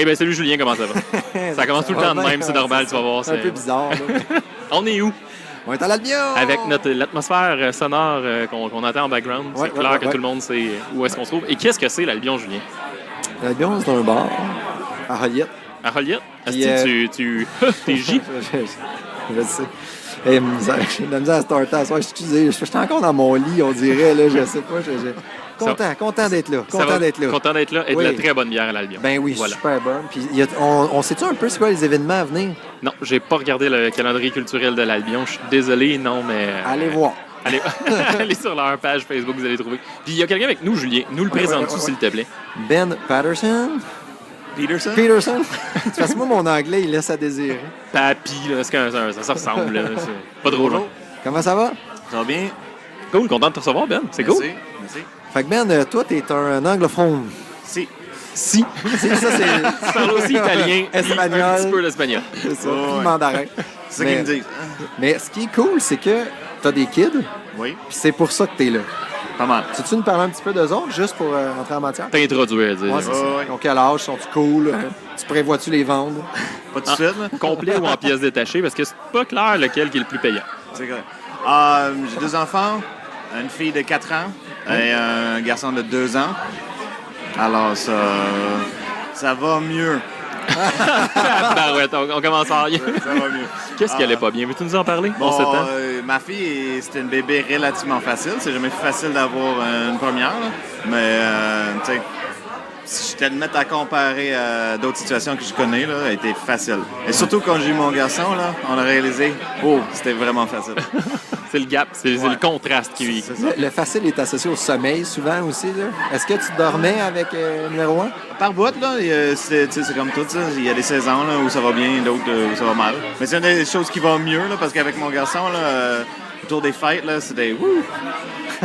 Hey, ben salut Julien, comment ça va? Ça commence tout le temps de même, c'est normal, tu vas voir. C'est un peu bizarre. Là. On est où? On est à l'Albion! Avec l'atmosphère sonore qu'on entend en background. Ouais, c'est clair que ouais. tout le monde sait où est-ce qu'on se trouve. Et qu'est-ce que c'est l'Albion, Julien? L'Albion, c'est un bar à Joliette. À Joliette? Puis, Est-ce que t'es J? Je le sais. Hey, j'ai de la misère à starter à soir. Excusez, je suis encore dans mon lit, on dirait. Là, je sais pas. Content d'être là. Content d'être là. Content d'être là et Oui. de la très bonne bière à l'Albion. Ben oui, Voilà. super bonne. Puis on sait-tu un peu c'est quoi les événements à venir? Non, j'ai pas regardé le calendrier culturel de l'Albion. Je suis désolé, non, mais... Allez voir. Allez, allez sur leur page Facebook, vous allez trouver. Puis il y a quelqu'un avec nous, Julien. Nous le présentes-tu, s'il te plaît? Ben Patterson? Peterson? Parce que moi, mon anglais, il laisse à désirer. Papy, là, est-ce que ça ressemble? Là, c'est pas drôle. Hein? Comment ça va? Ça va bien? Cool, content de te recevoir, Ben. C'est cool. Merci. Fait que Ben, toi, t'es un anglophone. Si. Si. C'est ça, c'est... Tu parles aussi italien, Espagnol. un petit peu d'espagnol. C'est ça, Ouais. puis le mandarin. C'est ça qu'ils me disent. Mais ce qui est cool, c'est que t'as des kids, puis Oui, c'est pour ça que t'es là. pas mal. Tu nous parler un petit peu d'eux autres, juste pour entrer en matière? T'introduire, dire. Ouais, c'est ça. Ouais. Ils ont quel âge? Sont-ils cool? Tu prévois-tu les vendre? Pas tout de suite, là. Complet ou en pièces détachées, parce que c'est pas clair lequel qui est le plus payant. C'est correct. J'ai 2 enfants, une fille de 4 ans et un garçon de 2 ans. Alors, ça va mieux. Ben ouais, on commence à rien. Ça va mieux. Qu'est-ce qui allait pas bien? Veux-tu nous en parler? Bon, On s'étend. ma fille, c'était une bébé relativement facile. C'est jamais facile d'avoir une première, là. Mais, tu sais, si je te le mettre à comparer à d'autres situations que je connais, là, elle a été facile. Et surtout quand j'ai eu mon garçon, là, on a réalisé, c'était vraiment facile. C'est le gap, c'est Ouais. le contraste qui... C'est ça. Le facile est associé au sommeil souvent aussi. Là. Est-ce que tu dormais avec numéro 1? Par bout, là, c'est comme tout, ça. Il y a des saisons là, où ça va bien, d'autres où ça va mal. Mais c'est une des choses qui va mieux, là, parce qu'avec mon garçon, là, autour des fêtes, là, c'était... wouh!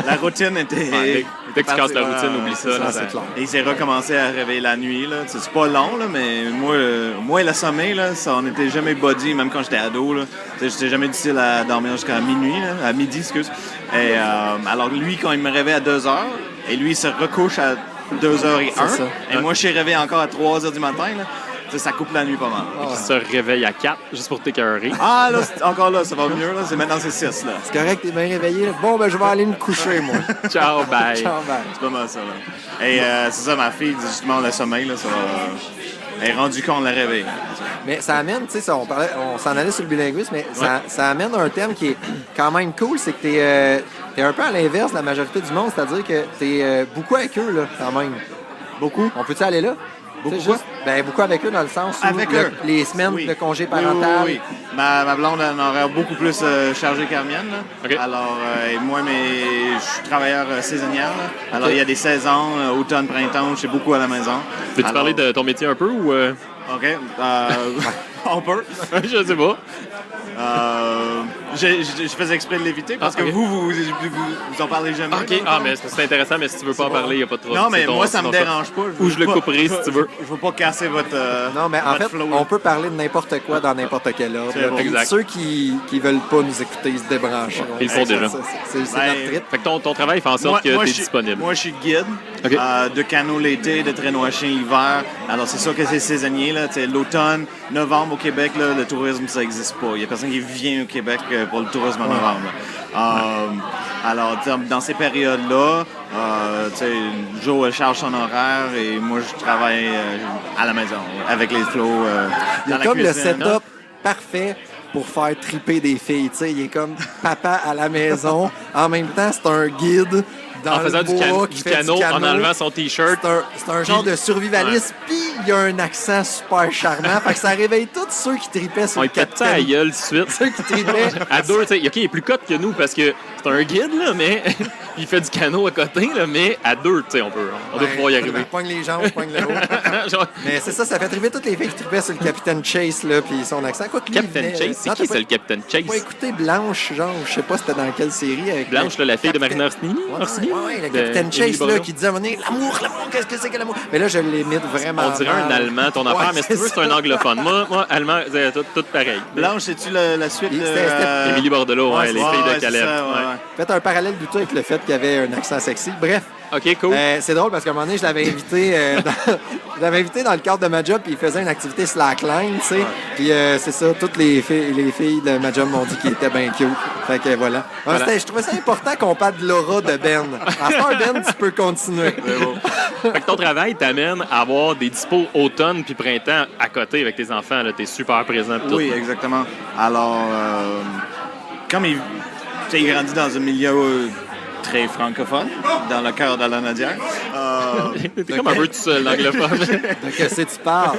La routine était... Ouais, dès que tu casses la partie- routine, oublie ça. ça, là, c'est clair. Et il s'est recommencé à réveiller la nuit. Là. C'est pas long, là, mais moi, le sommeil, là, ça, on n'était jamais body, même quand j'étais ado. Là. J'étais jamais difficile à dormir jusqu'à minuit, là, à midi, excuse. Et, alors lui, quand il me réveille à 2 heures, et lui, il se recouche à 2h01, C'est ça. et moi, je suis réveillé encore à 3h du matin, là. Ça coupe la nuit pas mal. Qui se réveille à 4, juste pour t'écœurer. Ah, là, encore là, ça va mieux. Là. Maintenant, c'est 6. Là. C'est correct, t'es bien réveillé. Là. Bon, ben je vais aller me coucher, moi. Ciao, bye. Ciao, bye. C'est pas mal ça. Là. Et c'est ça, ma fille, dit justement, le sommeil, là, ça va... Elle est rendue qu'on la réveille. Mais ça amène, tu sais, on s'en allait sur le bilinguisme, mais ça amène un terme qui est quand même cool, c'est que t'es un peu à l'inverse de la majorité du monde, c'est-à-dire que t'es beaucoup avec eux, là, quand même. Beaucoup? On peut-tu aller là? Beaucoup Tu sais, juste- Ben, beaucoup avec eux dans le sens où Avec eux? les semaines Oui. de congé Oui, parental. oui. Ma blonde a un horaire beaucoup plus chargé qu'à la mienne. Là. OK. Alors, et moi, je suis travailleur saisonnière. Là. Alors, OK. il y a des saisons, automne, printemps, je suis beaucoup à la maison. Peux-tu Alors, parler de ton métier un peu ou... OK. On peut. Je sais pas. Je faisais exprès de l'éviter parce Ah, OK. que vous en parlez jamais. OK, mais c'est intéressant, mais si tu veux pas en parler, il n'y a pas de trouble. Non, mais C'est ton- moi, ça c'est me ton dérange pas. Ou je le couperai, si tu veux. Je veux pas casser votre Non, mais en votre fait, flow, on là. peut parler de n'importe quoi dans n'importe quel ordre. C'est là. bon. Puis Exact. Ceux qui veulent pas nous écouter, ils se débranchent. Ils le font déjà. C'est Ben, notre trip. Fait que ton travail fait en sorte que tu es je suis- disponible. Moi, je suis guide OK. de canot l'été, de traîneau à chien l'hiver. Alors, c'est sûr que c'est saisonnier. Là. Tu sais, l'automne, novembre au Québec, là, le tourisme, ça n'existe pas. Il n'y a personne qui vient au Québec pour le tourisme en novembre. Alors, dans ces périodes-là, tu sais, Joe elle charge son horaire et moi, je travaille à la maison avec les flots Il y a dans la comme le cuisine. setup parfait pour faire triper des filles. Tu sais, il est comme papa à la maison. En même temps, c'est un guide dans En faisant le bois du qui fait canot, en enlevant son T-shirt. C'est un genre de survivaliste. Puis il y a un accent super charmant. Fait que ça réveille tous ceux qui tripaient sur On le est peut-être à la capitaine. gueule tout de suite. Ceux qui tripaient. À deux, tu sais, OK, il est plus cote que nous parce que c'est un guide, là, mais il fait du canot à côté, là, mais à deux, tu sais, on doit pouvoir y arriver. Je pogne les jambes, je pogne le haut. Genre, Mais c'est ça fait triper toutes les filles qui tripaient sur le capitaine Chase, là, puis son accent. Écoute, lui, il Captain venait- Chase, c'est Non, qui t'as ça, pas- le Captain T'as pas Chase? écouté Blanche, genre, je sais pas c'était dans quelle série. Avec Blanche, là, la fille de Capitaine- Marina Orsini? Ouais, ouais, le De Capitaine Émilie Chase, là, Bordeaux. qui disait à un moment donné, l'amour, l'amour, qu'est-ce que c'est que l'amour? Mais là, je l'imite vraiment. On dirait un mal. Allemand, ton affaire, Ouais, mais si tu veux, c'est un anglophone. Moi, allemand, c'est tout pareil. Blanche, c'est-tu la suite Il- de... Émilie Bordelot, ouais, les filles de c'est Caleb. ça, ouais. ouais. Faites un parallèle douteux avec le fait qu'il y avait un accent sexy. Bref, OK, cool. C'est drôle parce qu'à un moment donné, je l'avais invité, je l'avais invité dans le cadre de ma job, puis il faisait une activité slackline, tu sais. Puis c'est ça, toutes les filles de ma job m'ont dit qu'il était bien cute. Fait que voilà. Je trouvais ça important qu'on parle de l'aura de Ben. À part Ben, tu peux continuer. Fait que ton travail t'amène à avoir des dispos automne puis printemps à côté avec tes enfants. Là, t'es super présent. Pis tout. Oui, exactement. Alors, comme il grandit dans un milieu très francophone, dans le cœur de la Nadière. T'es comme un peu tout seul, l'anglophone. De qu'est-ce que tu parles?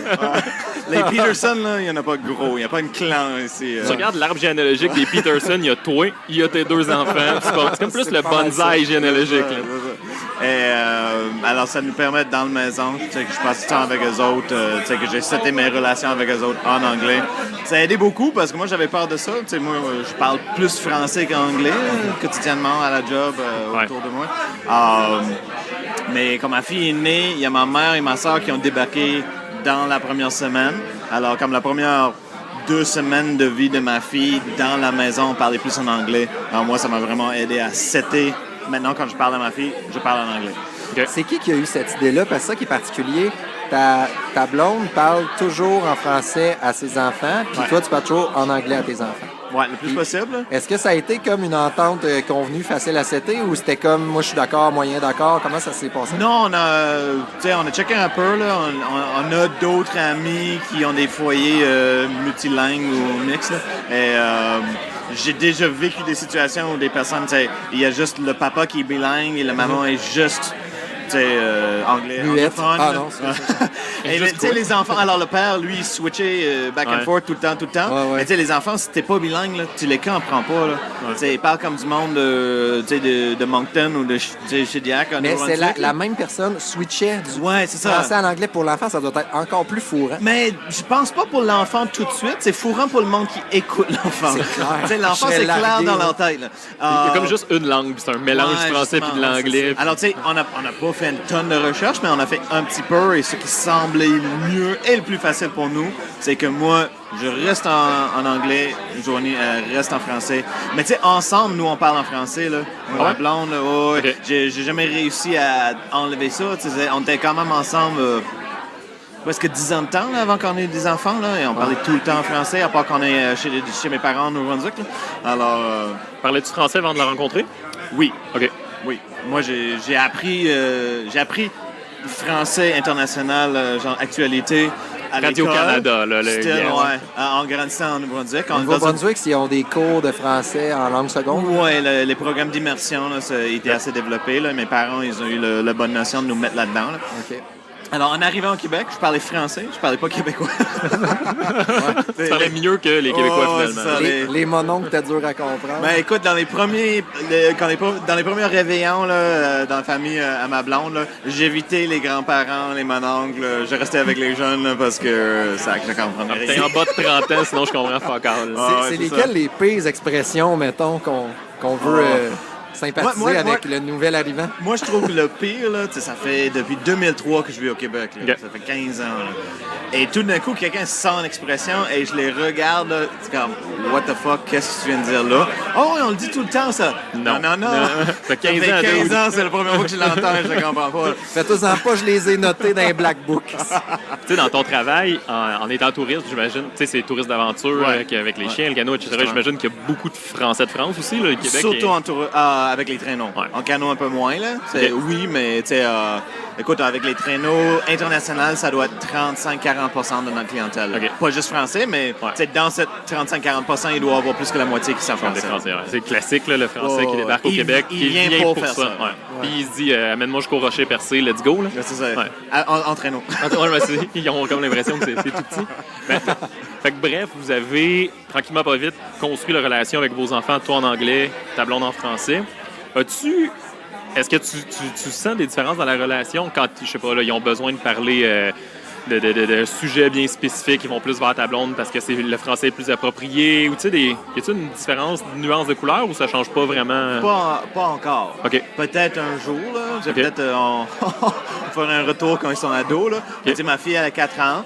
Les Peterson, là, il n'y en a pas gros. Il n'y a pas une clan ici. Tu regardes l'arbre généalogique des Peterson, il y a toi, il y a tes 2 enfants. C'est comme plus le bonsaï généalogique. Là. Et alors, ça nous permet dans la maison, que je passe du temps avec eux autres, que j'ai seté mes relations avec eux autres en anglais. Ça a aidé beaucoup parce que moi, j'avais peur de ça. Moi, je parle plus français qu'anglais quotidiennement à la job autour de moi. Mais quand ma fille est née, il y a ma mère et ma soeur qui ont débarqué dans la première semaine. Alors, comme la première 2 semaines de vie de ma fille dans la maison, on parlait plus en anglais. Alors moi, ça m'a vraiment aidé à setter. Maintenant, quand je parle à ma fille, je parle en anglais. Okay. C'est qui a eu cette idée-là? Parce que ça qui est particulier, ta blonde parle toujours en français à ses enfants, puis toi, tu parles toujours en anglais à tes enfants. Oui, le plus possible. Est-ce que ça a été comme une entente convenue, facile à setter, ou c'était comme, moi, je suis d'accord, moyen d'accord? Comment ça s'est passé? Non, on a checké un peu. Là. On a d'autres amis qui ont des foyers multilingues ou mixtes. Et j'ai déjà vécu des situations où des personnes, il y a juste le papa qui est bilingue et la maman est juste... anglais, anglophone. Ah non, c'est ça. Et les enfants, alors le père, lui, il switchait back and forth tout le temps. Ouais. Mais les enfants, si t'es pas bilingue, là, tu les comprends pas. Là. Ils parlent comme du monde de Moncton ou de Shediac. Mais c'est la même personne switchait du français à l'anglais. Pour l'enfant, ça doit être encore plus fourrant. Mais je pense pas pour l'enfant tout de suite. C'est fourrant pour le monde qui écoute l'enfant. C'est clair. L'enfant, c'est clair dans leur tête. Là. Il y a comme juste une langue, c'est un mélange du français puis de l'anglais. Alors, on n'a pas fait une tonne de recherche, mais on a fait un petit peu, et ce qui semblait le mieux et le plus facile pour nous, c'est que moi, je reste en anglais, Joanie reste en français. Mais tu sais, ensemble, nous, on parle en français, là. La blonde, là, Okay. J'ai jamais réussi à enlever ça. On était quand même ensemble presque 10 ans de temps là, avant qu'on ait des enfants, là, et on parlait tout le temps en français, à part qu'on est chez mes parents au Nouveau-Brunswick. Alors... Parlais-tu français avant de la rencontrer? Oui. OK. Oui. Moi, j'ai appris français international, genre actualité, à Radio-Canada, là. En grandissant en Nouveau-Brunswick. Au Nouveau-Brunswick, s'ils ont des cours de français en langue seconde? Oui, les programmes d'immersion, là, ça a été assez développé. Là. Mes parents, ils ont eu la bonne notion de nous mettre là-dedans. Là. OK. Alors, en arrivant au Québec, je parlais français, je parlais pas québécois. Tu parlais mieux que les Québécois, finalement. Les mononcles, t'es dur à comprendre. Ben écoute, dans les premiers réveillons là, dans la famille à ma blonde, là, j'évitais les grands-parents, les mononcles. Je restais avec les jeunes là, parce que ça, je comprenais rien. T'es en bas de 30 ans, sinon je comprends fuck all. C'est lesquelles les pires expressions, mettons, qu'on veut... sympathiser avec le nouvel arrivant? Moi, je trouve que le pire, là, ça fait depuis 2003 que je vis au Québec. Là. Okay. Ça fait 15 ans. Là. Et tout d'un coup, quelqu'un sent une expression et je les regarde. C'est comme, what the fuck, qu'est-ce que tu viens de dire là? Oh, on le dit tout le temps, ça. Non. Ça fait 15 ans, c'est la première fois que je l'entends et je ne comprends pas. Faites-en pas, je les ai notés dans les Black Books. Tu sais, dans ton travail, en étant touriste, j'imagine, tu sais, c'est touriste d'aventure avec les chiens, le canot, etc. J'imagine qu'il y a beaucoup de Français de France aussi, là, le Québec. Surtout avec les traîneaux. Ouais. En canot, un peu moins, là. Okay. Oui, mais, tu sais, écoute, avec les traîneaux internationaux, ça doit être 35-40% de notre clientèle. Okay. Pas juste français, mais dans cette 35-40%, il doit y avoir plus que la moitié qui sont français. C'est classique, là, le français qui débarque au Québec. Il vient pour faire ça. Puis il se dit, amène-moi jusqu'au rocher percé, let's go. Là. C'est ça. En traîneau. Ils ont comme l'impression que c'est tout petit. Fait que bref, vous avez, tranquillement pas vite, construit la relation avec vos enfants, toi en anglais, ta blonde en français. Est-ce que tu sens des différences dans la relation quand, je sais pas, là, ils ont besoin de parler de sujets bien spécifiques, ils vont plus vers ta blonde parce que le français est plus approprié, ou tu sais, y a-t-il une différence, une nuance de couleur, ou ça change pas vraiment? Pas encore. OK. Peut-être un jour, là. Peut-être on fera un retour quand ils sont ados, là. Okay. Tu sais, ma fille, elle a 4 ans.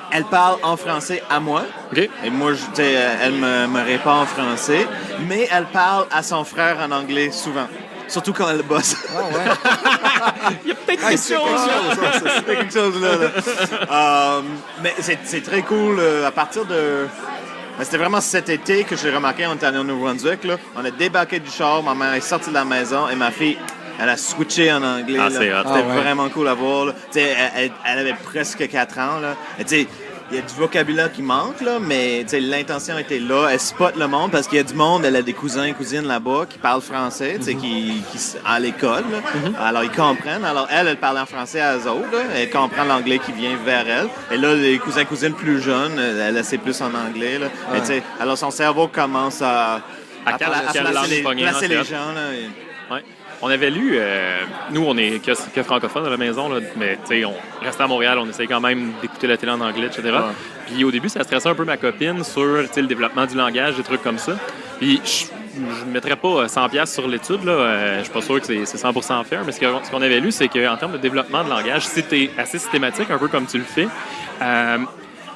Elle parle en français à moi. Okay. Et moi, elle me répond en français. Mais elle parle à son frère en anglais souvent. surtout quand elle bosse. Ah ouais. Il y a peut-être Ah, quelque c'est chose. C'est quelque chose là. Mais c'est très cool à partir de... Mais c'était vraiment cet été que j'ai remarqué, on était allé au Nouveau-Brunswick. Là. On a débarqué du char, ma mère est sortie de la maison et ma fille, elle a switché en anglais. Ah, là. c'est hot. C'était Ah, ouais. vraiment cool à voir. Là. Elle avait presque 4 ans. Là. Et tu sais, il y a du vocabulaire qui manque, là, mais l'intention était là. Elle spot le monde parce qu'il y a du monde, elle a des cousins et cousines là-bas qui parlent français, qui à l'école. Là. Alors, ils comprennent. Alors, elle parle en français à eux autres. Là. Elle comprend l'anglais qui vient vers elle. Et là, les cousins et cousines plus jeunes, elle sait plus en anglais. Là. Ouais. Et, alors, son cerveau commence à quelle langue pogner, placer non, les c'est gens. Là. Ouais. On avait lu, nous on est que francophone à la maison, là, mais on restait à Montréal, on essayait quand même d'écouter la télé en anglais, etc. Ouais. Puis au début, ça stressait un peu ma copine sur le développement du langage, des trucs comme ça. Puis je ne mettrais pas 100$ sur l'étude, là. Je suis pas sûr que c'est 100% fair, mais ce qu'on avait lu, c'est qu'en termes de développement de langage, si tu es assez systématique, un peu comme tu le fais,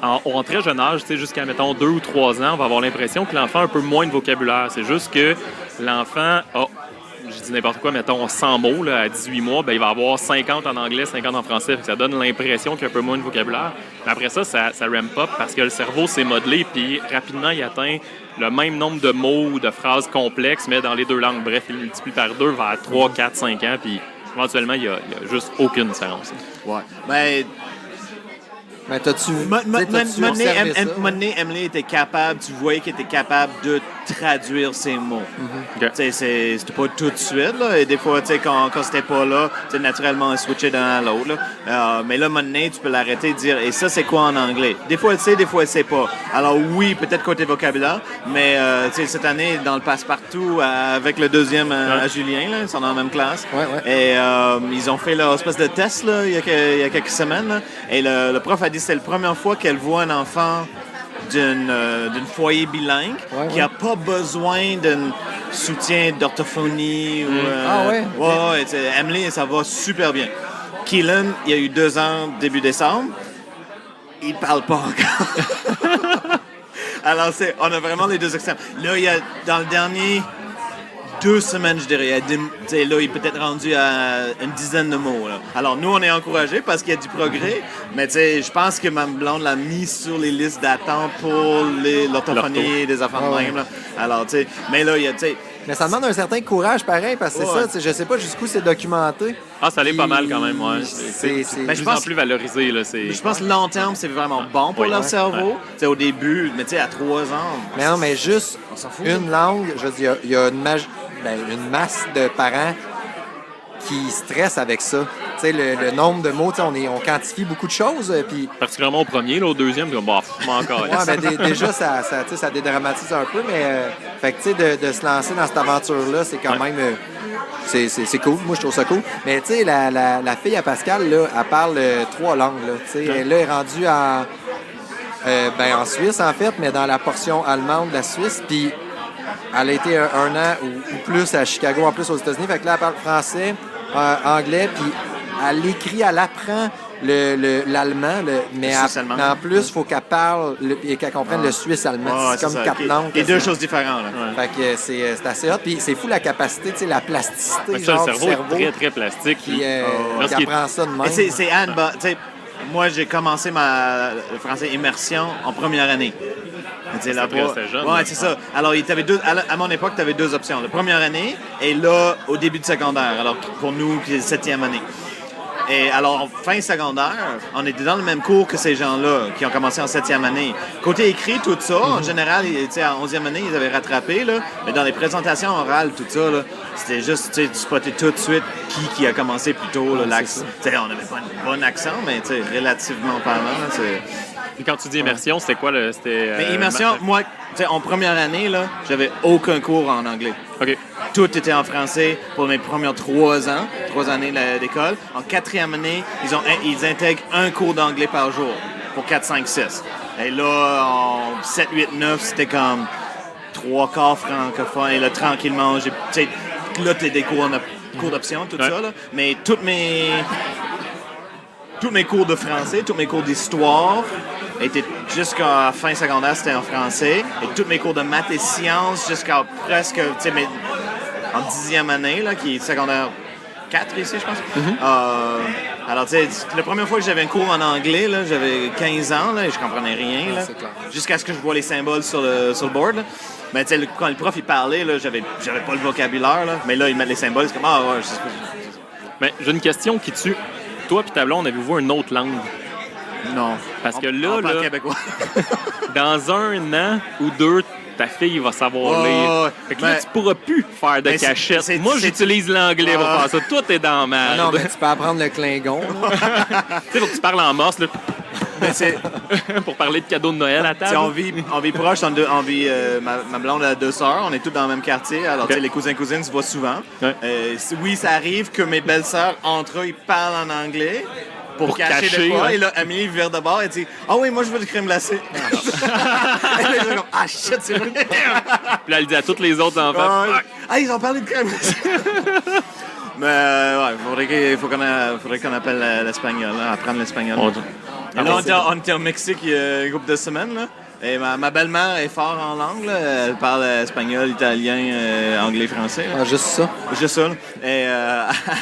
en très jeune âge, jusqu'à, mettons, 2 ou 3 ans, on va avoir l'impression que l'enfant a un peu moins de vocabulaire. C'est juste que l'enfant a, je dis n'importe quoi, mettons 100 mots là, à 18 mois, ben, il va avoir 50 en anglais, 50 en français. Fait que ça donne l'impression qu'il y a un peu moins de vocabulaire. Mais après ça ramp up parce que le cerveau s'est modelé, puis rapidement, il atteint le même nombre de mots ou de phrases complexes, mais dans les deux langues. Bref, il multiplie par 2 vers 3, 4, 5 ans, puis éventuellement, il n'y a juste aucune différence. Ouais. Ben, Mais t'as-tu Money, ça? Emily était capable, tu voyais qu'elle était capable de traduire ses mots. OK. C'était pas tout de suite, là, et des fois, quand c'était pas là, naturellement, elle switchait d'un à l'autre. Là. Mais là, Money, tu peux l'arrêter et dire, et ça, c'est quoi en anglais? Des fois, elle sait, des fois, elle sait pas. Alors oui, peut-être côté vocabulaire, mais cette année, dans le passe-partout, avec le deuxième à Julien, là, ils sont dans la même classe. Ouais, ouais. Et ils ont fait leur espèce de test là, il y a quelques semaines. Là, et le prof a dit que c'est la première fois qu'elle voit un enfant d'une foyer bilingue qui n'a pas besoin d'un soutien d'orthophonie. Ah ouais? Ouais, Emily, ça va super bien. Keelan, il y a eu 2 ans début décembre. Il parle pas encore. Alors, on a vraiment les deux extrêmes. Là, il y a, dans le dernier 2 semaines, je dirais, là, il est peut-être rendu à une dizaine de mots. Là. Alors, nous, on est encouragés parce qu'il y a du progrès, mais je pense que ma blonde l'a mis sur les listes d'attente pour l'orthophonie et des affaires de même. Là. Alors, mais là, il y a, Mais ça demande un certain courage, pareil, parce que c'est ça, je sais pas jusqu'où c'est documenté. Ah, ça l'est pas mal quand même, ouais. C'est De plus en plus valorisé, là. je pense que long terme, c'est vraiment bon pour leur cerveau. Au début, mais à 3 ans... Mais non, mais juste On s'en fout. une langue, je veux dire, il y a une masse de parents qui stressent avec ça. Tu sais, le nombre de mots, on quantifie beaucoup de choses, puis... Particulièrement au premier, là, au deuxième, comme, bah, encore. Ouais, ben, déjà, ça dédramatise un peu, mais fait que, tu sais, de se lancer dans cette aventure-là, c'est quand même... c'est cool. Moi, je trouve ça cool. Mais, tu sais, la fille à Pascal, là, elle parle 3 langues, là. Tu sais, elle est rendue en Suisse, en fait, mais dans la portion allemande de la Suisse, puis elle a été un an ou plus à Chicago, en plus aux États-Unis. Fait que là, elle parle français, anglais, puis elle écrit, elle apprend l'allemand, mais suisse-allemand. en plus, il faut qu'elle parle et qu'elle comprenne le suisse-allemand. C'est comme 4 langues. Et 2 choses différentes. Là. Fait que c'est assez hot. Puis c'est fou la capacité, la plasticité Ça, genre, le du cerveau cerveau. est très, très plastique. Puis Lorsqu'il qui apprend ça de même. C'est Anne, moi, j'ai commencé le français immersion en première année. C'était jeune. Ouais, c'est ça. Alors, à mon époque, tu avais 2 options. La première année et là, au début de secondaire. Alors, pour nous, c'est 7e année. Et alors, en fin secondaire, on était dans le même cours que ces gens-là qui ont commencé en 7e année. Côté écrit, tout ça, en général, en 11e année, ils avaient rattrapé, là, mais dans les présentations orales, tout ça, là, c'était juste, tu spottais tout de suite qui a commencé plus tôt, là, l'accent. On n'avait pas un bon accent, mais relativement parlant, là, Puis quand tu dis immersion, c'était quoi? Mais immersion, moi, en première année, là, j'avais aucun cours en anglais. OK. Tout était en français pour mes premières 3 années d'école. En 4e année, ils intègrent un cours d'anglais par jour pour 4, 5, 6. Et là, en 7, 8, 9, c'était comme 3/4 francophones. Et là, tranquillement, là, tu as des cours d'option, tout ça. Là. Mais tous mes cours de français, tous mes cours d'histoire étaient jusqu'à fin secondaire, c'était en français. Et tous mes cours de maths et sciences jusqu'à presque, en 10e année, là, qui est secondaire 4 ici, je pense. Alors, tu sais, la première fois que j'avais un cours en anglais, là, j'avais 15 ans là, et je comprenais rien. Là, c'est clair. jusqu'à ce que je vois les symboles sur le board. Là. Mais tu sais, quand le prof il parlait, là, j'avais pas le vocabulaire. Là, mais là, il met les symboles, c'est comme ah ouais, je sais pas. Mais j'ai une question qui tue. Toi puis ta blonde, avez-vous une autre langue? Non. Parce que on parle là, québécois. dans 1 an ou 2, ta fille va savoir lire. Fait que là, tu pourras plus faire de mais cachette. c'est- Moi, c'est- j'utilise l'anglais pour faire ça. Toi, t'es dans ma... Ah non, mais tu peux apprendre le Klingon. là. Tu sais, faut que tu parles en morse là, Mais c'est, pour parler de cadeaux de Noël à tu sais, table. on vit proche, on vit, ma blonde a 2 sœurs, on est tous dans le même quartier, alors tu sais, les cousins-cousines se voient souvent. Ouais. Oui, ça arrive que mes belles-sœurs, entre eux, ils parlent en anglais pour cacher cacher, des fois. ouais. Et là, Amélie vire de bord et dit « Ah oui, moi, je veux du crème glacée. » Et là, ils sont comme « Ah shit, c'est vrai. » Puis là, elle dit à tous les autres enfants. Ah, ils ont parlé de crème glacée. Mais ouais, faudrait qu'on appelle l'espagnol, là, apprendre l'espagnol. Et là, on était au Mexique il y a une couple de semaines. Là, et ma belle-mère est forte en langue. Là, elle parle espagnol, italien, anglais, français. Là. Ah, juste ça. Juste ça. Là. Et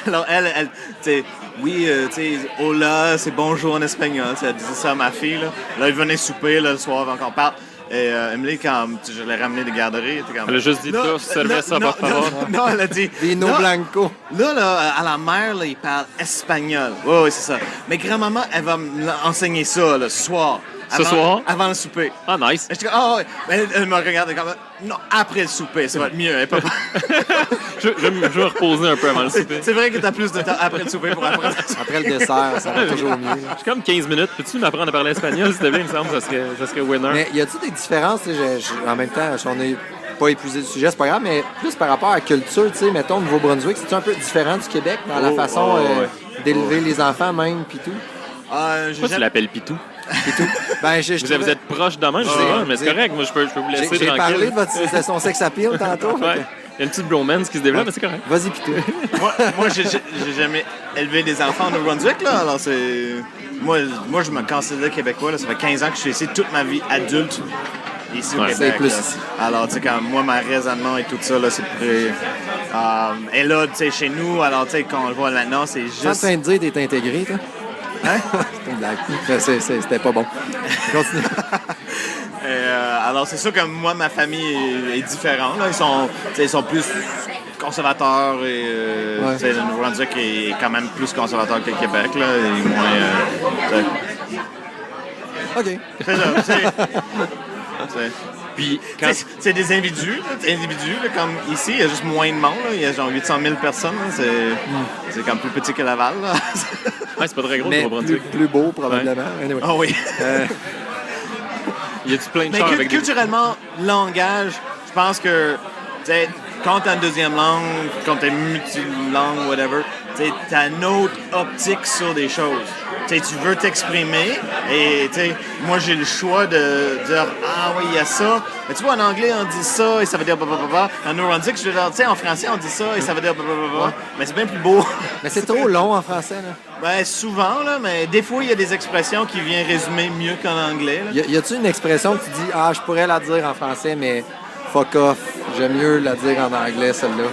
alors, elle tu sais, oui, tu sais, hola, c'est bonjour en espagnol. Elle disait ça à ma fille. Là, elle venait souper là, le soir avant qu'on parte. Et Emily, quand je l'ai ramenée des garderies, elle était comme... Elle a juste dit Non, ça, servez ça, non, por favor. non, elle a dit... Vino non, Blanco. Là, à la mère, là, il parle espagnol. Oui, c'est ça. Mais grand-maman, elle va m'enseigner ça, là, ce soir. Ce soir? Avant le souper. Ah, nice. Et je dis, ah ouais. Mais elle me regarde comme, non, après le souper, ça va être mieux. Hein, papa. Je vais me reposer un peu avant le souper. C'est vrai que t'as plus de temps après le souper pour apprendre. Après le dessert, ça va toujours mieux. là. J'ai comme 15 minutes. Peux-tu m'apprendre à parler espagnol, s'il te plaît? Il me semble que ça serait winner. Mais y a-t-il des différences? Tu sais, en même temps, si on n'est pas épuisé du sujet, c'est pas grave, mais plus par rapport à la culture, tu sais, mettons, au Nouveau-Brunswick, c'est un peu différent du Québec dans la façon d'élever les enfants même, puis tout? Pourquoi tu l'appelles Pitou? Puis tout. Ben, je Vous trouvais- êtes proche de même, je sais pas, mais c'est correct. Moi, je peux vous laisser J'ai tranquille. parlé de son sex appeal tantôt. fait Ouais. que- Il y a une petite bromance qui se développe, mais c'est correct. Vas-y, Pitou. Moi, j'ai jamais élevé des enfants au Nouveau-Brunswick, là. Alors, c'est. Moi, je me considère québécois, là. Ça fait 15 ans que je suis ici, toute ma vie adulte, ici au Ouais, Québec. c'est plus là. ici. Alors, tu sais, quand moi, ma raisonnement et tout ça, là, c'est plus. Et là, tu sais, chez nous, alors, tu sais, quand on le voit maintenant, c'est Je suis en juste. train de dire que t'es intégré, toi. Hein? C'est une blague. C'était pas bon. Continue. Alors, c'est sûr que moi, ma famille est différente. Là. Ils sont plus conservateurs et Ouais. tu sais, le Nouveau-Brunswick est quand même plus conservateur que le Québec. Là, et moins, OK. c'est ça. C'est- Puis, quand... c'est des individus, là, comme ici, il y a juste moins de monde. Là. Il y a genre 800 000 personnes. Là. C'est comme plus petit que Laval. Là. Ouais, c'est pas très gros, le Mais Nouveau-Brunswick. plus beau, probablement. Anyway. Ah oui. Il y a-tu plein de Mais chars avec des... culturellement, langage, je pense que tu sais, quand t'as une deuxième langue, quand t'es multilangue, whatever, t'as une autre optique sur des choses. T'sais, tu veux t'exprimer et moi j'ai le choix de dire ah oui il y a ça. Mais tu vois en anglais on dit ça et ça veut dire blablabla. En Nouveau-Brunswick je veux dire en français on dit ça et ça veut dire blablabla. Mais c'est bien plus beau. Mais c'est trop long en français, là. Ben souvent là, mais des fois il y a des expressions qui viennent résumer mieux qu'en anglais. Là. Y a-tu une expression que tu dis, ah, je pourrais la dire en français, mais fuck off, j'aime mieux la dire en anglais, celle-là?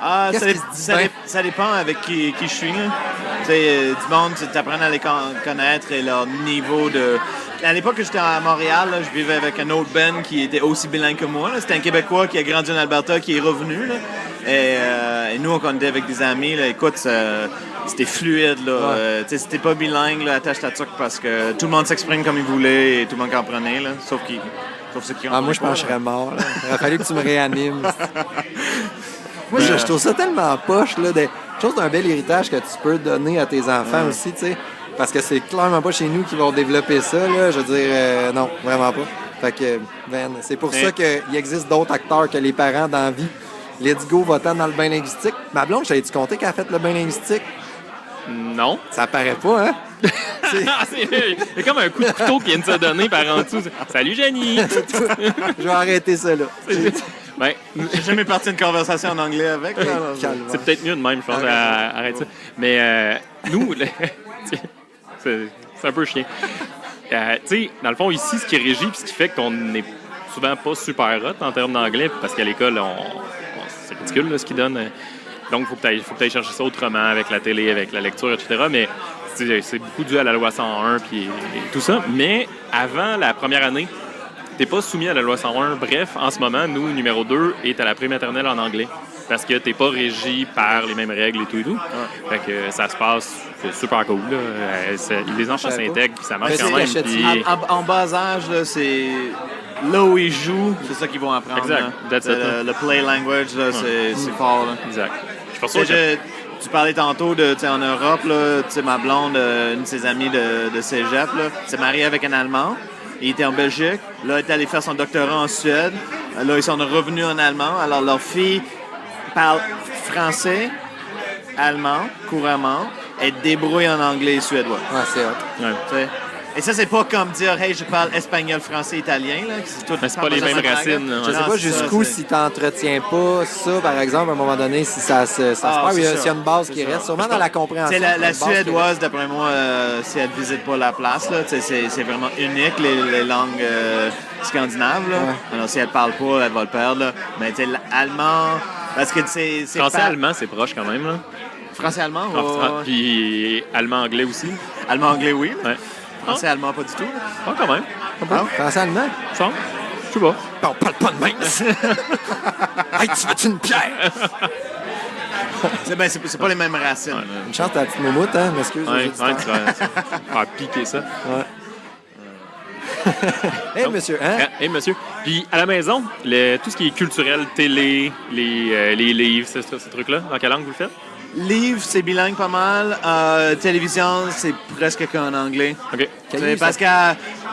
Ah, Qu'est-ce qui se dit bien? ça dépend avec qui je suis. Là. Du monde, tu apprends à les connaître et leur niveau de... À l'époque que j'étais à Montréal, là, je vivais avec un autre Ben qui était aussi bilingue que moi. Là. C'était un Québécois qui a grandi en Alberta, qui est revenu. Là. Et nous, on était avec des amis. Là. Écoute, c'était fluide. Là. Ouais. C'était pas bilingue, là, attache ta tuque, parce que tout le monde s'exprime comme il voulait et tout le monde comprenait. Là. Sauf ceux qui Ah, moi, je pense que je serais mort, là. Il aurait fallu que tu me réanimes. Moi, je trouve ça tellement poche, là, des choses d'un bel héritage que tu peux donner à tes enfants aussi, tu sais. Parce que c'est clairement pas chez nous qui vont développer ça, là. Je veux dire, non, vraiment pas. Fait que, ben, c'est pour ça qu'il existe d'autres acteurs que les parents dans la vie. Let's go, va-t'en dans le bain linguistique. Ma blonde, je t'avais-tu compté qu'elle a fait le bain linguistique? Non. Ça paraît pas, hein? Ah, il y a comme un coup de couteau qui vient de se donner par en dessous. Salut, Jenny! Je vais arrêter ça, là. Ben, J'ai jamais parti une conversation en anglais avec. Là, alors, Calme. c'est peut-être mieux de même, je pense. Arrête ça. Mais nous, c'est un peu chien. Tu sais, dans le fond, ici, ce qui régit puis ce qui fait qu'on n'est souvent pas super hot en termes d'anglais, parce qu'à l'école, c'est ridicule là, ce qu'ils donnent. Donc, il faut que tu ailles chercher ça autrement avec la télé, avec la lecture, etc. Mais c'est beaucoup dû à la loi 101 puis et tout ça. Mais avant la première année, tu n'es pas soumis à la loi 101. Bref, en ce moment, nous, numéro 2, est à la pré-maternelle en anglais. Parce que tu n'es pas régi par les mêmes règles et tout et tout. Fait que ça se passe, c'est super cool. Là. Les enfants s'intègrent puis ça marche Mais quand c'est même. cachette. Puis... En bas âge, là, c'est là où ils jouent, c'est ça qu'ils vont apprendre. Exact. Là. That's it, Le play language, là, c'est fort. Là. Exact. Je pense que Tu parlais tantôt de, en Europe, là, ma blonde, une de ses amies de cégep, là, s'est mariée avec un Allemand. Il était en Belgique. Là, elle est allée faire son doctorat en Suède. Là, ils sont revenus en allemand. Alors, leur fille parle français, allemand, couramment, et débrouille en anglais et suédois. Ah, c'est hot. Ouais. T'sais. Et ça, c'est pas comme dire « Hey, je parle espagnol, français, italien. » C'est pas les mêmes racines. Je sais pas jusqu'où, si tu n'entretiens pas ça, par exemple, à un moment donné, si ça se perd, s'il y a une base qui reste, sûrement dans la compréhension. La suédoise, d'après moi, si elle ne visite pas la place, là, c'est vraiment unique, les langues scandinaves. Là. Ouais. Alors, si elle parle pas, elle va le perdre. Là. Mais l'allemand, parce que c'est Français-allemand, c'est proche quand même. Là. Français-allemand? Puis allemand-anglais aussi. Allemand-anglais, oui. Ouais. Français-allemand, pas du tout. Là. Ah, quand même. Français-allemand? Ça, je sais pas. On parle pas de même. Hey, tu veux-tu une pierre? C'est pas les mêmes racines. Ouais. Une chance, ta petite moumoute, hein? M'excuse. Ouais, tu vas faire piquer ça. Ouais. Hey, monsieur, hein? Hey, monsieur. Puis à la maison, tout ce qui est culturel, télé, les livres, ces trucs-là, dans quelle langue vous le faites? Livre, c'est bilingue pas mal. Télévision, c'est presque qu'en anglais. OK. Parce que,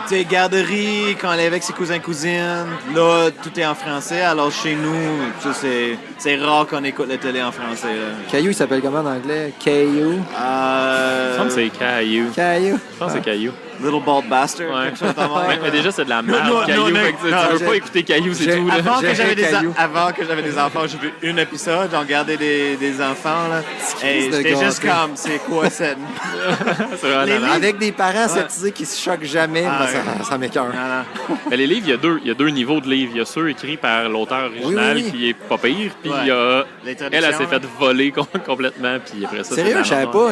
tu sais, garderie, quand elle est avec ses cousins-cousines, là, tout est en français. Alors, chez nous, c'est rare qu'on écoute la télé en français. Là. Caillou, il s'appelle comment en anglais? Caillou? Je pense que c'est Caillou. Caillou? Je pense que c'est Caillou. Little Bald Bastard. Ouais. Quelque chose comme ça. Mais déjà, c'est de la merde, Non, Caillou. non, Fait que non, tu veux pas écouter Caillou, c'est tout. Là. Avant que Caillou. j'avais des enfants, j'ai vu un épisode, j'ai regardé des enfants. Là. Et de j'étais juste gâteau. comme, c'est quoi cette... C'est vraiment Les la merde. Avec des parents sceptisés qui se choquent jamais, Ah, ça m'écoeure. Mais les livres, il y a deux niveaux de livres. Il y a ceux écrits par l'auteur original, Oui. qui est pas pire, puis Ouais. il y a... Les traductions, Elle s'est fait voler complètement, puis après ça... Sérieux, je savais pas.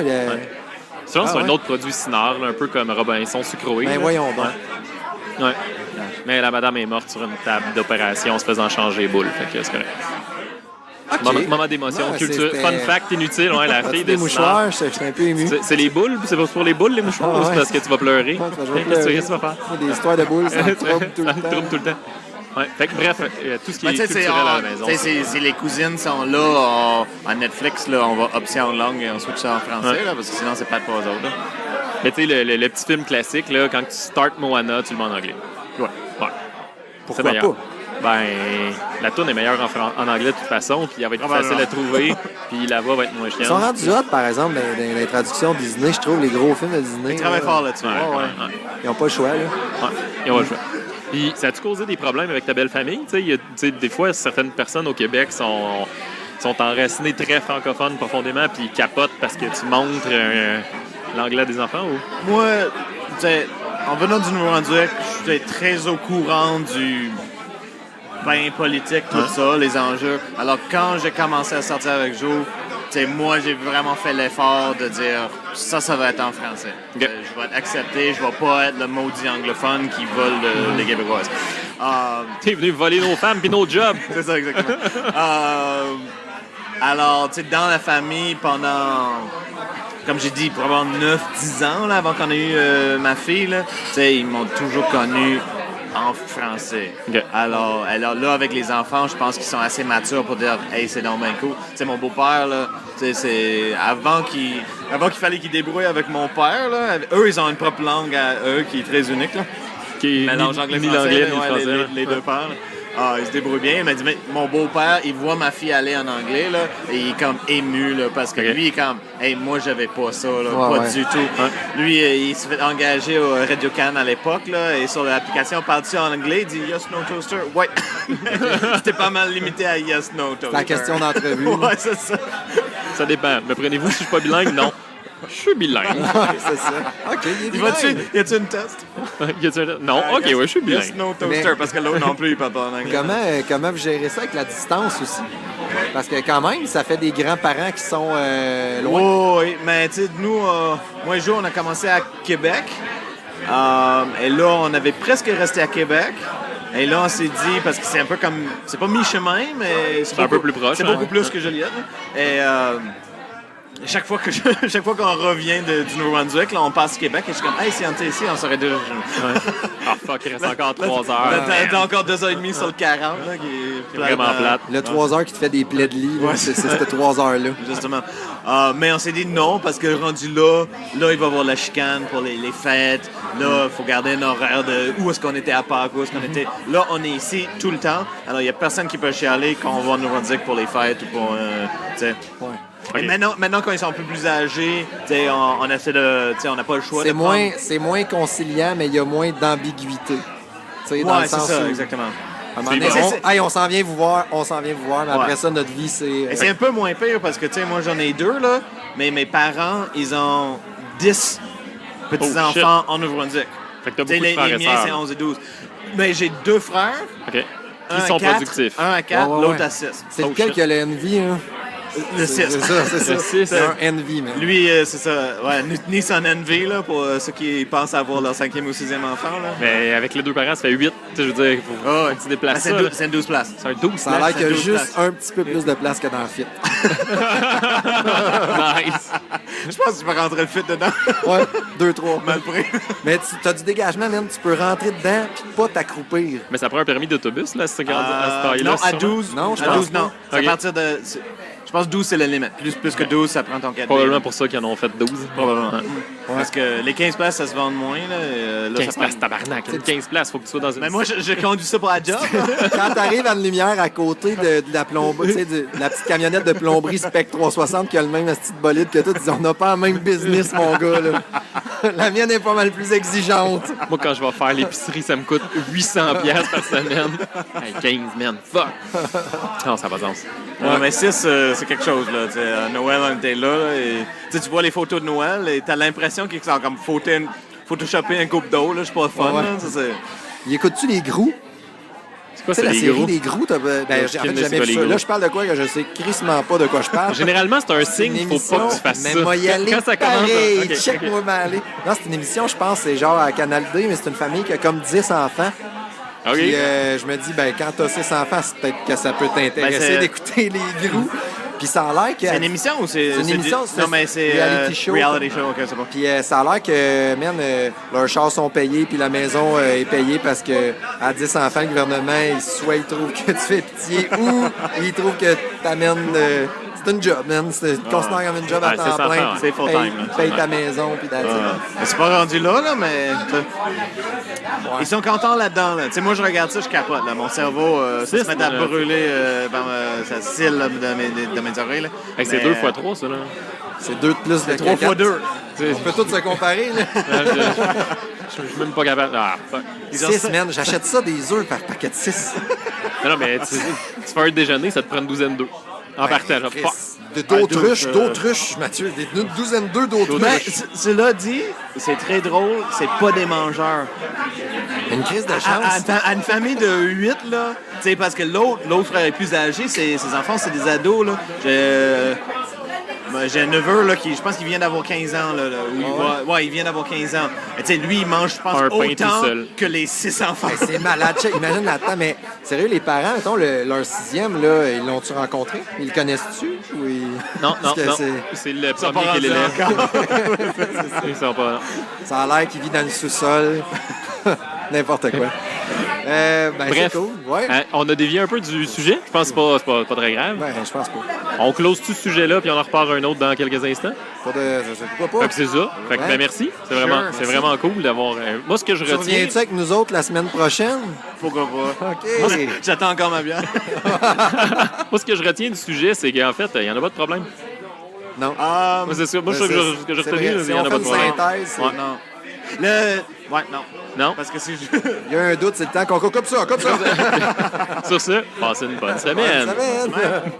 Souvent, c'est Ah, un ouais. autre produit Sinard, là, un peu comme Robinson sucroé. Ben là. voyons donc. Ouais. Mais la madame est morte sur une table d'opération en se faisant changer boule. Fait que c'est correct. OK. Moment d'émotion, Ouais, culture. c'était- Fun fact inutile, ouais, la fille Des de Sinard. mouchoirs, j'étais un peu ému. C'est les boules? C'est pour les boules, les mouchoirs? Ah, Ou c'est ouais. parce que tu vas pleurer? Ouais, je vais Qu'est-ce pleurer. que tu vas faire? Des histoires de boules, ça me trouble tout le Ça me trouble temps. tout le temps. Ouais. Fait que bref, tout ce qui est Mais tu sais, culturel à la maison. si les cousines sont là, en Netflix, là, on va option langue et on switch ça en français, Ouais. là, parce que sinon, c'est pas pour eux autres. Là. Mais tu sais, le petit film classique, là, quand tu start Moana, tu le mets en anglais. Ouais. Pourquoi C'est meilleur. pas? Ben, la tourne est meilleure en anglais de toute façon, puis elle va être plus facile à trouver, puis la voix va être moins chiante. Ils sont rendus hot, par exemple, dans les traductions Disney, je trouve, les gros films de Disney. Ils travaillent là. fort là-dessus. Ouais, Ouais, ouais. ouais. Ils n'ont pas le choix, là. Ouais, ils ont le choix. Puis, ça a-tu causé des problèmes avec ta belle famille? Tu sais, des fois, certaines personnes au Québec sont enracinées très francophones profondément, puis ils capotent parce que tu montres l'anglais des enfants, ou? Moi, tu sais, en venant du Nouveau-Brunswick, j'étais très au courant du bain politique, tout ça, les enjeux. Alors, quand j'ai commencé à sortir avec Joe, tu sais, moi, j'ai vraiment fait l'effort de dire ça va être en français. Ok. Je vais être accepté, je vais pas être le maudit anglophone qui vole les Québécoises. T'es venu voler nos femmes puis nos jobs! C'est ça, exactement. Alors, tu sais, dans la famille, pendant, comme j'ai dit, probablement 9-10 ans, là, avant qu'on ait eu ma fille, là, tu sais, ils m'ont toujours connu en français. Ok. Alors, là, avec les enfants, je pense qu'ils sont assez matures pour dire « Hey, c'est donc bien cool. » Tu sais, mon beau-père, là, tu sais, c'est... Avant qu'il fallait qu'il débrouille avec mon père, là, eux, ils ont une propre langue à eux qui est très unique, là. Qui est Mélange ni anglais-français, l'anglais là, ni le ouais, français. là. les deux pères. là. Ah, il se débrouille bien. Il m'a dit, mais mon beau-père, il voit ma fille aller en anglais, là, et il est comme ému, là, parce que Ok. lui, il est comme, hey, moi, j'avais pas ça, là, Ouais, pas ouais. du tout. Lui, il s'est fait engager au Radio-Can à l'époque, là, et sur l'application, parle-tu en anglais? Il dit, yes, no toaster. Ouais. C'était pas mal limité à yes, no toaster. C'est la question d'entrevue. là. Ouais, c'est ça. Ça dépend. Me prenez-vous si je suis pas bilingue? Non. Je suis bilingue. Ouais, c'est ça. OK, il est Il va-tu, bilingue. y a-tu une test? Y a-tu un- Non, ok, Yes- ouais, je suis Yes, bilingue. no toaster, Mais- parce que l'autre non plus, il parle pas en anglais. Comment vous gérez ça avec la distance aussi? Parce que quand même, ça fait des grands-parents qui sont loin. Oh, oui, mais tu sais, nous, moi et Jo, on a commencé à Québec. Et là, on avait presque resté à Québec. Et là, on s'est dit, parce que c'est un peu comme... C'est pas mi-chemin, mais... C'est un peu plus proche. C'est beaucoup plus que Joliette. Et chaque fois qu'on revient du Nouveau-Brunswick, là, on passe Québec et je suis comme, hey, si on était ici, on serait déjà... Ouais. Ah, fuck, il reste encore 3 heures. Là, t'as encore 2h30 sur le 40, là, qui est Vraiment plate. Le 3 heures qui te fait des plaies de lit, là, c'est ces 3 heures-là. Justement. Mais on s'est dit non, parce que rendu là, il va y avoir la chicane pour les fêtes. Là, il faut garder un horaire de où est-ce qu'on était à Pâques, où est-ce qu'on était. Là, on est ici tout le temps. Alors, il n'y a personne qui peut chialer quand on va nous dire pour les fêtes ou pour. Tu sais. Ouais. Et maintenant, quand ils sont un peu plus âgés, tu sais, on essaie de. Tu sais, on n'a pas le choix de. C'est moins conciliant, mais il y a moins d'ambiguïté. Tu sais, dans Ouais, le c'est sens ça, où, exactement. à un moment donné, on s'en vient vous voir, mais après ça, notre vie, c'est... Et c'est un peu moins pire parce que, tu sais, moi, j'en ai 2, là, mais mes parents, ils ont 10 petits-enfants en Nouveau-Brunswick. Fait que t'as Tu sais, beaucoup de frères les et miens, sœurs. c'est 11 et 12. Mais j'ai 2 frères. OK. Un Ils à sont 4, productifs. Un à 4, Ouais, ouais, l'autre ouais. à 6. C'est Oh, lequel shit. qui a le envie, hein? Le 6. C'est ça, c'est ça. Le six. C'est un envy, man. Lui, c'est ça. Ouais, Nissan Envy, là, pour ceux qui pensent avoir leur 5e ou 6e enfant, là. Mais avec les 2 parents, ça fait 8. Tu sais, je veux dire, il faut Ah ouais. que tu déplaces ça. C'est une 12 places. C'est un 12. Ça a l'air qu'il y a 12 juste places. un petit peu plus de place que dans le fit. Nice. Je pense que tu peux rentrer le fit dedans. Ouais, 2, 3. Mal pris. Mais tu as du dégagement, man. Tu peux rentrer dedans puis pas t'accroupir. Mais ça prend un permis d'autobus, là, c'est à cette taille-là. Non, à sûrement? 12. Non, je à pense 12, pas. non. C'est Ok. à partir de. Je pense que 12, c'est la limite. Plus que 12, ça prend ton 4 Probablement pour ça qu'ils en ont fait 12. Probablement. Ouais. Parce que les 15 places, ça se vend moins. Là, 15 ça prend- places, tabarnak. 15 places, faut que tu sois dans une... Mais moi, je conduis ça pour la job. Quand t'arrives à une lumière à côté de la plomberie, tu sais, de la petite camionnette de plomberie Spec 360 qui a le même petite bolide que toi, tu dis on n'a pas le même business, mon gars. Là. La mienne est pas mal plus exigeante. Moi, quand je vais faire l'épicerie, ça me coûte 800 pièces par semaine. Hey, 15, man, fuck! Non, ça n'a pas de sens. Ouais, mais 6, c'est quelque chose. Là. Tu sais, à Noël, on était là. Et, tu vois les photos de Noël et t'as l'impression qu'ils sont comme photoshopper un coupe d'eau. Je suis pas fan. Ouais. Là, ça, c'est... Il écoute-tu les grous? C'est quoi, Tu sais, c'est la les série gros? des grous, en fait, Je j'ai connais jamais pas vu les ça. gros. Là, je parle de quoi que je sais crissement pas de quoi je parle. Généralement, c'est un signe, Une il faut pas que tu fasses mais ça. moi y aller Quand ça commence... pareil, Ok, check-moi ok. m'aller. Non, c'est une émission, je pense, c'est genre à Canal D, mais c'est une famille qui a comme 10 enfants. OK. Puis je me dis, ben quand t'as 6 enfants, c'est peut-être que ça peut t'intéresser Ben, c'est- d'écouter les grous. Puis ça a l'air que... C'est une émission ou c'est... C'est une émission, Non, mais c'est... reality show. Reality show, OK, c'est bon. Puis ça a l'air que, man, leurs chars sont payés, puis la maison est payée parce que à 10 enfants, le gouvernement, soit il trouve que tu fais pitié ou il trouve que t'amènes... c'est une job, man. C'est considéré comme une job à Ouais, temps c'est ça, plein. ouais. C'est full-time, là. Paye ta maison, puis that's it. Mais c'est pas rendu là, mais... Ils sont contents là-dedans. Là. Tu sais, moi, je regarde ça, je capote. Là. Mon cerveau, ça se met à brûler, ça scille là, dans mes oreilles. Là. Hey, c'est Mais, 2 fois 3, ça, là. C'est 2 de plus de 3 fois 2. On peut tous se comparer, là. Je suis même pas capable... Ah, fuck. 6, man. J'achète ça des œufs par paquet de 6. Non, mais tu fais un déjeuner, ça te prend une douzaine d'œufs. En partant, genre, fuck. D'autruches, Mathieu. Une douzaine d'œufs Mais d'autruches. cela dit, c'est très drôle, c'est pas des mangeurs. Une crise de chance. À une famille de 8, là, tu sais, parce que l'autre frère est plus âgé, ses enfants, c'est des ados, là. J'ai un neveu, là, qui, je pense qu'il vient d'avoir 15 ans, là. Il vient d'avoir 15 ans. Et tu sais, lui, il mange, je pense, Un pain tout autant seul. que les 6 enfants. Hey, c'est malade. Check, imagine là-dedans. Mais sérieux, les parents, mettons, leur 6e, là, ils l'ont-tu rencontré? Ils le connaissent-tu? Ou ils... Non, Parce que non. c'est- C'est le Ça premier part qui en l'élève. encore. Ils sont pas... Ça a l'air qu'il vit dans le sous-sol. N'importe quoi. Ben, Bref, c'est cool. Ouais. hein, on a dévié un peu du sujet. Je pense que c'est pas très grave. Ben, je pense pas. On close-tu ce sujet-là, puis on en repart un autre dans quelques instants? Pas de... Pourquoi Fait pas? que c'est ça. Fait que, Ouais. ben, merci. C'est vraiment, Sure, c'est merci. vraiment cool d'avoir... Moi, ce que je Tu retiens... reviens-tu avec nous autres la semaine prochaine? Pourquoi pas? OK. J'attends encore ma bière. Moi, ce que je retiens du sujet, c'est qu'en fait, il n'y en a pas de problème. Non. Ah, Moi, c'est ça. Moi, ce que j'ai C'est retenu, vrai. il Si n'y en on a fait pas de une problème. synthèse, c'est- Ouais. non. Ouais, non. Non? Parce que c'est juste... il y a un doute, c'est le temps qu'on coupe ça, comme ça. Sur ce, passez une bonne semaine. Bonne semaine.